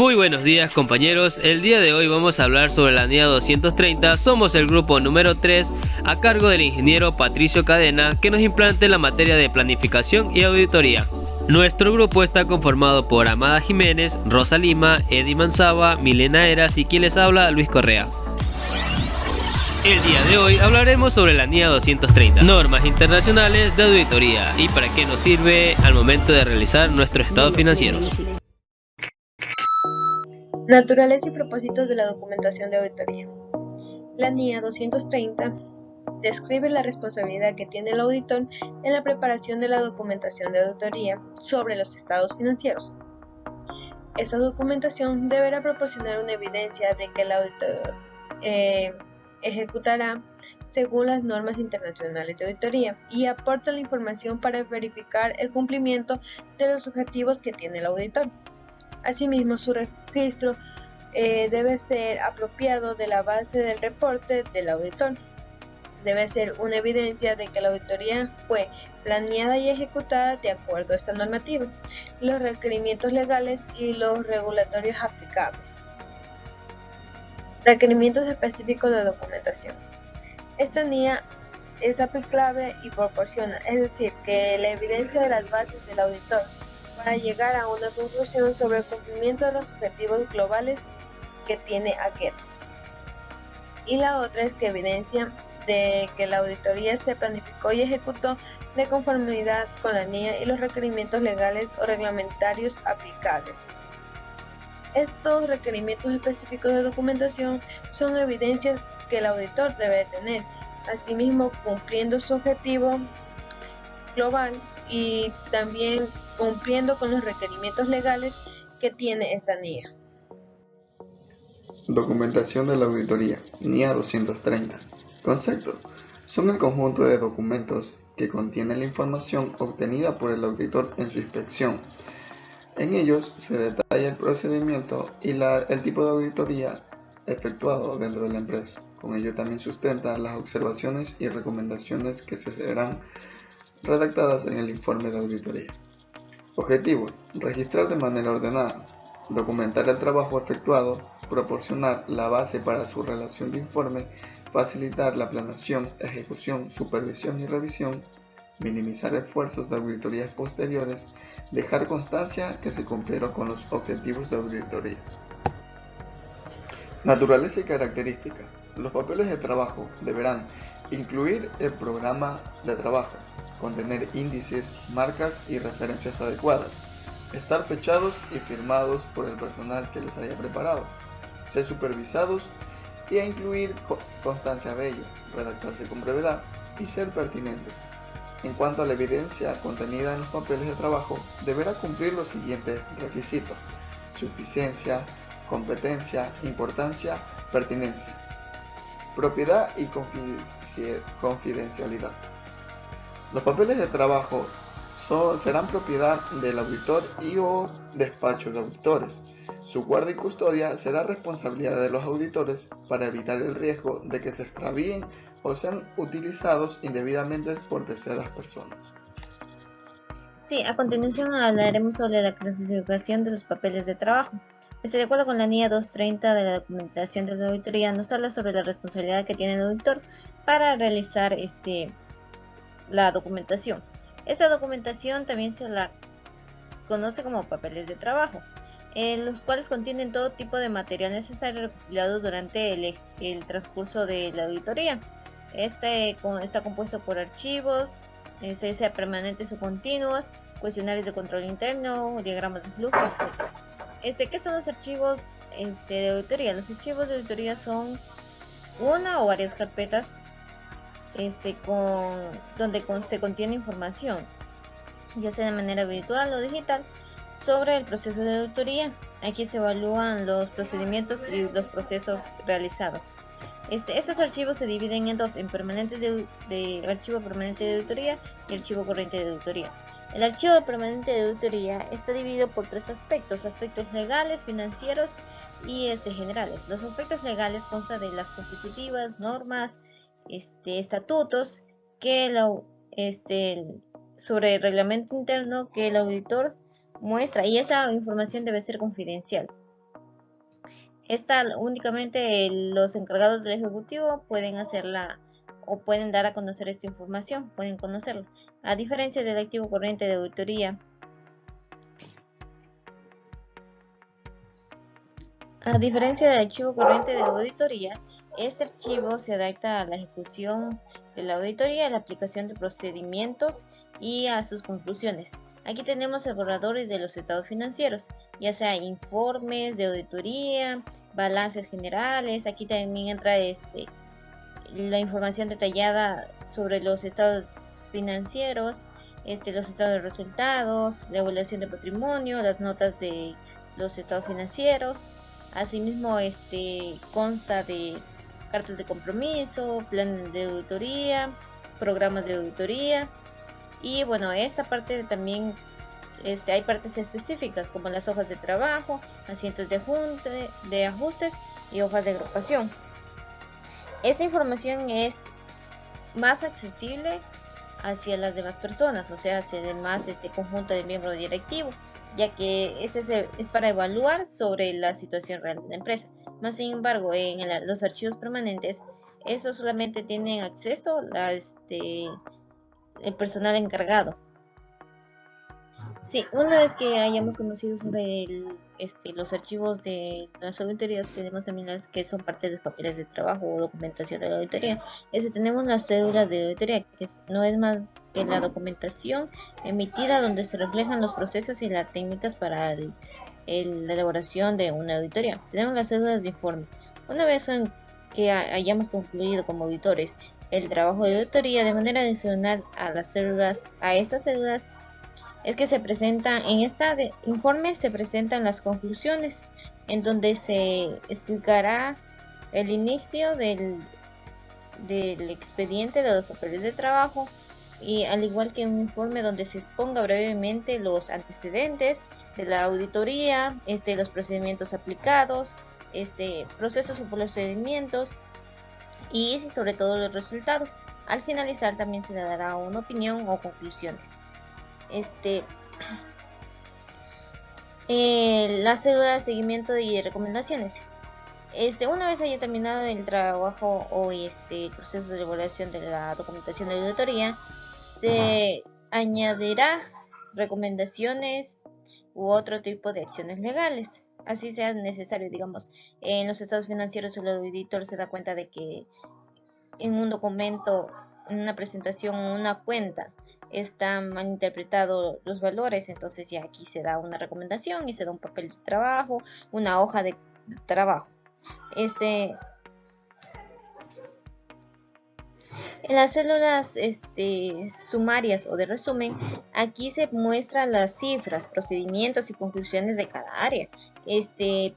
Muy buenos días compañeros, el día de hoy vamos a hablar sobre la NIA 230, somos el grupo número 3 a cargo del ingeniero Patricio Cadena que nos implante la materia de planificación y auditoría. Nuestro grupo está conformado por Amada Jiménez, Rosa Lima, Eddie Manzaba, Milena Eras y quien les habla, Luis Correa. El día de hoy hablaremos sobre la NIA 230, normas internacionales de auditoría y para qué nos sirve al momento de realizar nuestros estados financieros. Naturaleza y propósitos de la documentación de auditoría. La NIA 230 describe la responsabilidad que tiene el auditor en la preparación de la documentación de auditoría sobre los estados financieros. Esta documentación deberá proporcionar una evidencia de que el auditor ejecutará según las normas internacionales de auditoría y aporta la información para verificar el cumplimiento de los objetivos que tiene el auditor. Asimismo, su registro debe ser apropiado de la base del reporte del auditor. Debe ser una evidencia de que la auditoría fue planeada y ejecutada de acuerdo a esta normativa, los requerimientos legales y los regulatorios aplicables. Requerimientos específicos de documentación. Esta NIA es aplicable y proporciona, es decir, que la evidencia de las bases del auditor para llegar a una conclusión sobre el cumplimiento de los objetivos globales que tiene aquel. Y la otra es que evidencia de que la auditoría se planificó y ejecutó de conformidad con la NIA y los requerimientos legales o reglamentarios aplicables. Estos requerimientos específicos de documentación son evidencias que el auditor debe tener, asimismo cumpliendo su objetivo global y también cumpliendo con los requerimientos legales que tiene esta NIA. Documentación de la auditoría, NIA 230. Conceptos. Son el conjunto de documentos que contienen la información obtenida por el auditor en su inspección. En ellos se detalla el procedimiento y el tipo de auditoría efectuado dentro de la empresa. Con ello también sustenta las observaciones y recomendaciones que se serán redactadas en el informe de auditoría. Objetivos: registrar de manera ordenada, documentar el trabajo efectuado, proporcionar la base para su relación de informe, facilitar la planeación, ejecución, supervisión y revisión, minimizar esfuerzos de auditorías posteriores, dejar constancia que se cumplieron con los objetivos de auditoría. Naturaleza y características. Los papeles de trabajo deberán incluir el programa de trabajo, contener índices, marcas y referencias adecuadas, estar fechados y firmados por el personal que los haya preparado, ser supervisados y a incluir constancia de ello, redactarse con brevedad y ser pertinentes. En cuanto a la evidencia contenida en los papeles de trabajo, deberá cumplir los siguientes requisitos: suficiencia, competencia, importancia, pertinencia, propiedad y confidencialidad. Los papeles de trabajo serán propiedad del auditor y o despacho de auditores. Su guarda y custodia será responsabilidad de los auditores para evitar el riesgo de que se extravíen o sean utilizados indebidamente por terceras personas. Sí, a continuación hablaremos sobre la clasificación de los papeles de trabajo. De acuerdo con la NIA 230 de la documentación de la auditoría, nos habla sobre la responsabilidad que tiene el auditor para realizar la documentación. Esta documentación también se la conoce como papeles de trabajo, los cuales contienen todo tipo de material necesario recopilado durante el transcurso de la auditoría. Está compuesto por archivos, sea permanentes o continuos, cuestionarios de control interno, diagramas de flujo, etc. ¿Qué son los archivos de auditoría? Los archivos de auditoría son una o varias carpetas donde se contiene información, ya sea de manera virtual o digital, sobre el proceso de auditoría. Aquí se evalúan los procedimientos y los procesos realizados. Estos archivos se dividen en dos, en permanentes de archivo permanente de auditoría y archivo corriente de auditoría. El archivo permanente de auditoría está dividido por tres aspectos legales, financieros y generales. Los aspectos legales constan de las constitutivas, normas, estatutos sobre el reglamento interno que el auditor muestra, y esa información debe ser confidencial. Esta únicamente los encargados del ejecutivo pueden hacerla o pueden dar a conocer esta información, pueden conocerla. A diferencia del archivo corriente de auditoría, este archivo se adapta a la ejecución de la auditoría, a la aplicación de procedimientos y a sus conclusiones. Aquí tenemos el borrador de los estados financieros, ya sea informes de auditoría, balances generales. Aquí también entra la información detallada sobre los estados financieros, los estados de resultados, la evaluación de patrimonio, las notas de los estados financieros. Asimismo, consta de cartas de compromiso, planes de auditoría, programas de auditoría. Y bueno, esta parte también hay partes específicas como las hojas de trabajo, asientos de ajustes y hojas de agrupación. Esta información es más accesible hacia las demás personas, o sea, hacia el demás conjunto de miembros directivos, ya que es para evaluar sobre la situación real de la empresa. Más sin embargo, en los archivos permanentes, eso solamente tienen acceso el personal encargado. Sí, una vez que hayamos conocido sobre los archivos de las auditorías, tenemos también las que son parte de los papeles de trabajo o documentación de la auditoría. Tenemos las cédulas de auditoría, que no es más que la documentación emitida donde se reflejan los procesos y las técnicas para la elaboración de una auditoría. Tenemos las cédulas de informe. Una vez que hayamos concluido como auditores el trabajo de auditoría, de manera adicional a estas cédulas, es que se presentan en informe se presentan las conclusiones, en donde se explicará el inicio del expediente de los papeles de trabajo, y al igual que un informe donde se exponga brevemente los antecedentes de la auditoría, los procedimientos aplicados, procesos o procedimientos y sobre todo los resultados. Al finalizar también se le dará una opinión o conclusiones. La célula de seguimiento y recomendaciones. Una vez haya terminado el trabajo o el proceso de elaboración de la documentación de auditoría, se añadirá recomendaciones u otro tipo de acciones legales, así sea necesario. Digamos, en los estados financieros el auditor se da cuenta de que en un documento, en una presentación o una cuenta, están mal interpretados los valores, entonces ya aquí se da una recomendación y se da un papel de trabajo, una hoja de trabajo. En las células sumarias o de resumen, aquí se muestran las cifras, procedimientos y conclusiones de cada área.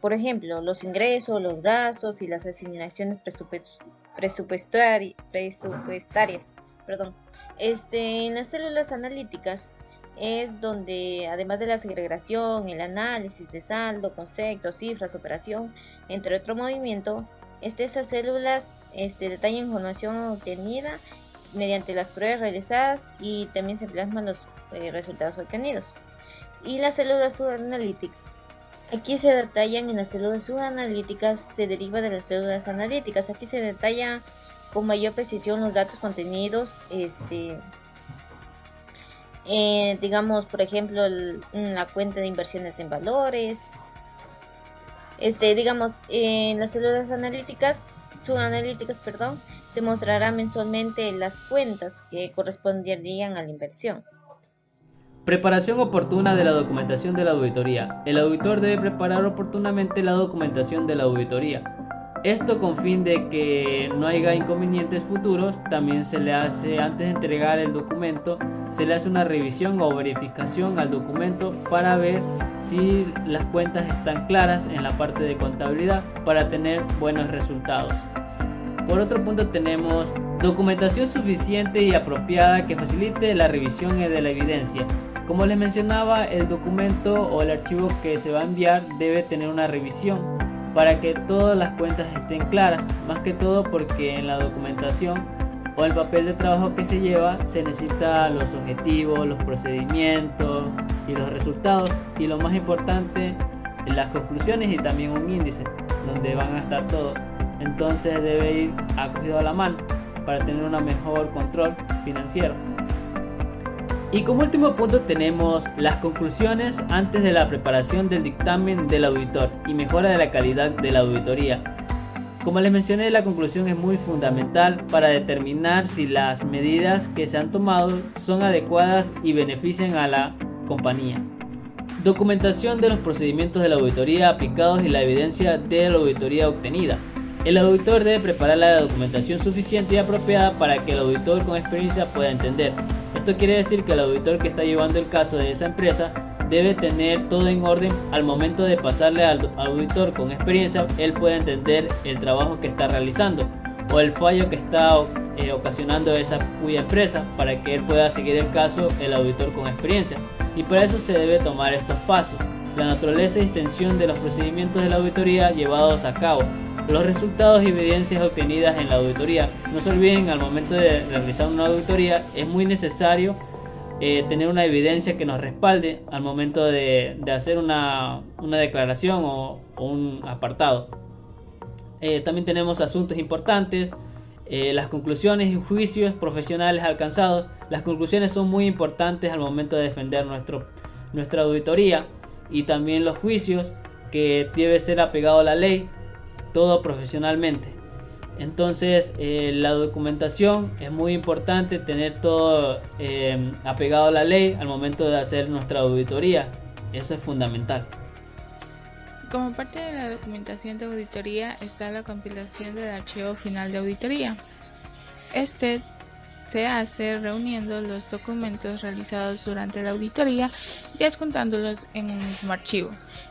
Por ejemplo, los ingresos, los gastos y las asignaciones presupuestarias. En las células analíticas es donde, además de la segregación, el análisis de saldo, conceptos, cifras, operación, entre otro movimiento, esas células detallan información obtenida mediante las pruebas realizadas y también se plasman los resultados obtenidos. Y las células subanalíticas. Aquí se detallan en las células subanalíticas, se deriva de las células analíticas. Aquí se detalla con mayor precisión los datos contenidos, digamos, por ejemplo, la cuenta de inversiones en valores. Digamos, en las células subanalíticas, se mostrará mensualmente las cuentas que corresponderían a la inversión. Preparación oportuna de la documentación de la auditoría. El auditor debe preparar oportunamente la documentación de la auditoría. Esto con fin de que no haya inconvenientes futuros. También se le hace, antes de entregar el documento, se le hace una revisión o verificación al documento para ver si las cuentas están claras en la parte de contabilidad para tener buenos resultados. Por otro punto tenemos documentación suficiente y apropiada que facilite la revisión de la evidencia. Como les mencionaba, el documento o el archivo que se va a enviar debe tener una revisión para que todas las cuentas estén claras, más que todo porque en la documentación o el papel de trabajo que se lleva se necesita los objetivos, los procedimientos y los resultados, y lo más importante, las conclusiones y también un índice. donde van a estar todos. Entonces debe ir acogido a la mano para tener un mejor control financiero. Y como último punto tenemos las conclusiones antes de la preparación del dictamen del auditor y mejora de la calidad de la auditoría. Como les mencioné, la conclusión es muy fundamental para determinar si las medidas que se han tomado son adecuadas y benefician a la compañía. Documentación de los procedimientos de la auditoría aplicados y la evidencia de la auditoría obtenida. El auditor debe preparar la documentación suficiente y apropiada para que el auditor con experiencia pueda entender. Esto quiere decir que el auditor que está llevando el caso de esa empresa debe tener todo en orden al momento de pasarle al auditor con experiencia. Él puede entender el trabajo que está realizando o el fallo que está ocasionando esa cuya empresa para que él pueda seguir el caso el auditor con experiencia. Y para eso se debe tomar estos pasos: la naturaleza y extensión de los procedimientos de la auditoría llevados a cabo, los resultados y evidencias obtenidas en la auditoría. No se olviden, al momento de realizar una auditoría es muy necesario tener una evidencia que nos respalde al momento de hacer una declaración o un apartado. También tenemos asuntos importantes, las conclusiones y juicios profesionales alcanzados. Las conclusiones son muy importantes al momento de defender nuestra auditoría, y también los juicios, que debe ser apegado a la ley, todo profesionalmente. Entonces la documentación es muy importante, tener todo apegado a la ley al momento de hacer nuestra auditoría. Eso es fundamental. Como parte de la documentación de auditoría está la compilación del archivo final de auditoría. Este se hace reuniendo los documentos realizados durante la auditoría y adjuntándolos en un mismo archivo,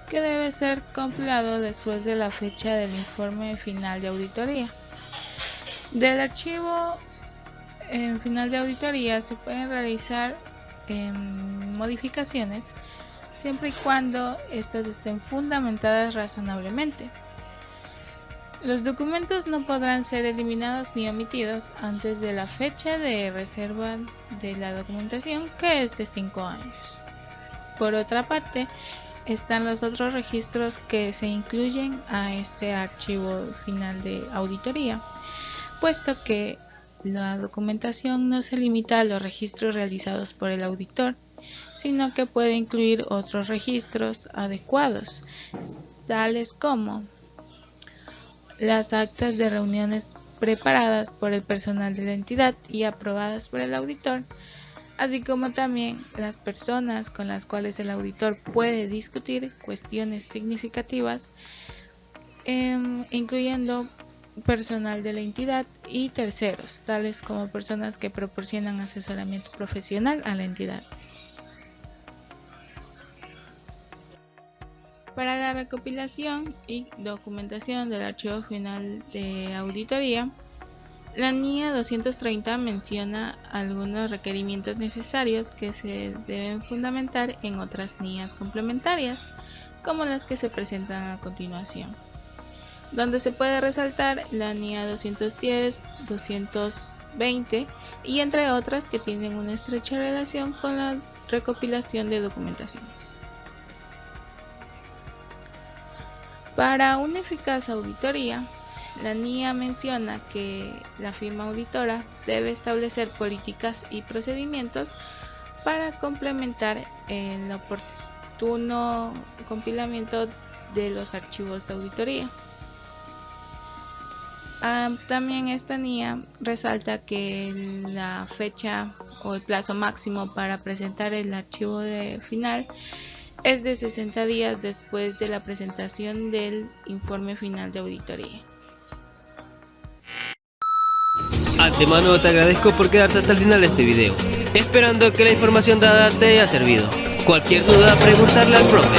que debe ser compilado después de la fecha del informe final de auditoría. Del archivo final de auditoría se pueden realizar modificaciones siempre y cuando estas estén fundamentadas razonablemente. Los documentos no podrán ser eliminados ni omitidos antes de la fecha de reserva de la documentación, que es de 5 años. Por otra parte, están los otros registros que se incluyen a este archivo final de auditoría, puesto que la documentación no se limita a los registros realizados por el auditor, sino que puede incluir otros registros adecuados, tales como las actas de reuniones preparadas por el personal de la entidad y aprobadas por el auditor, así como también las personas con las cuales el auditor puede discutir cuestiones significativas, incluyendo personal de la entidad y terceros, tales como personas que proporcionan asesoramiento profesional a la entidad. Para la recopilación y documentación del archivo final de auditoría, la NIA 230 menciona algunos requerimientos necesarios que se deben fundamentar en otras NIAs complementarias, como las que se presentan a continuación, donde se puede resaltar la NIA 210, 220 y entre otras que tienen una estrecha relación con la recopilación de documentación. Para una eficaz auditoría, la NIA menciona que la firma auditora debe establecer políticas y procedimientos para complementar el oportuno compilamiento de los archivos de auditoría. También esta NIA resalta que la fecha o el plazo máximo para presentar el archivo final es de 60 días después de la presentación del informe final de auditoría. Antemano te agradezco por quedarte hasta el final de este video, esperando que la información dada te haya servido. Cualquier duda, preguntarle al profe.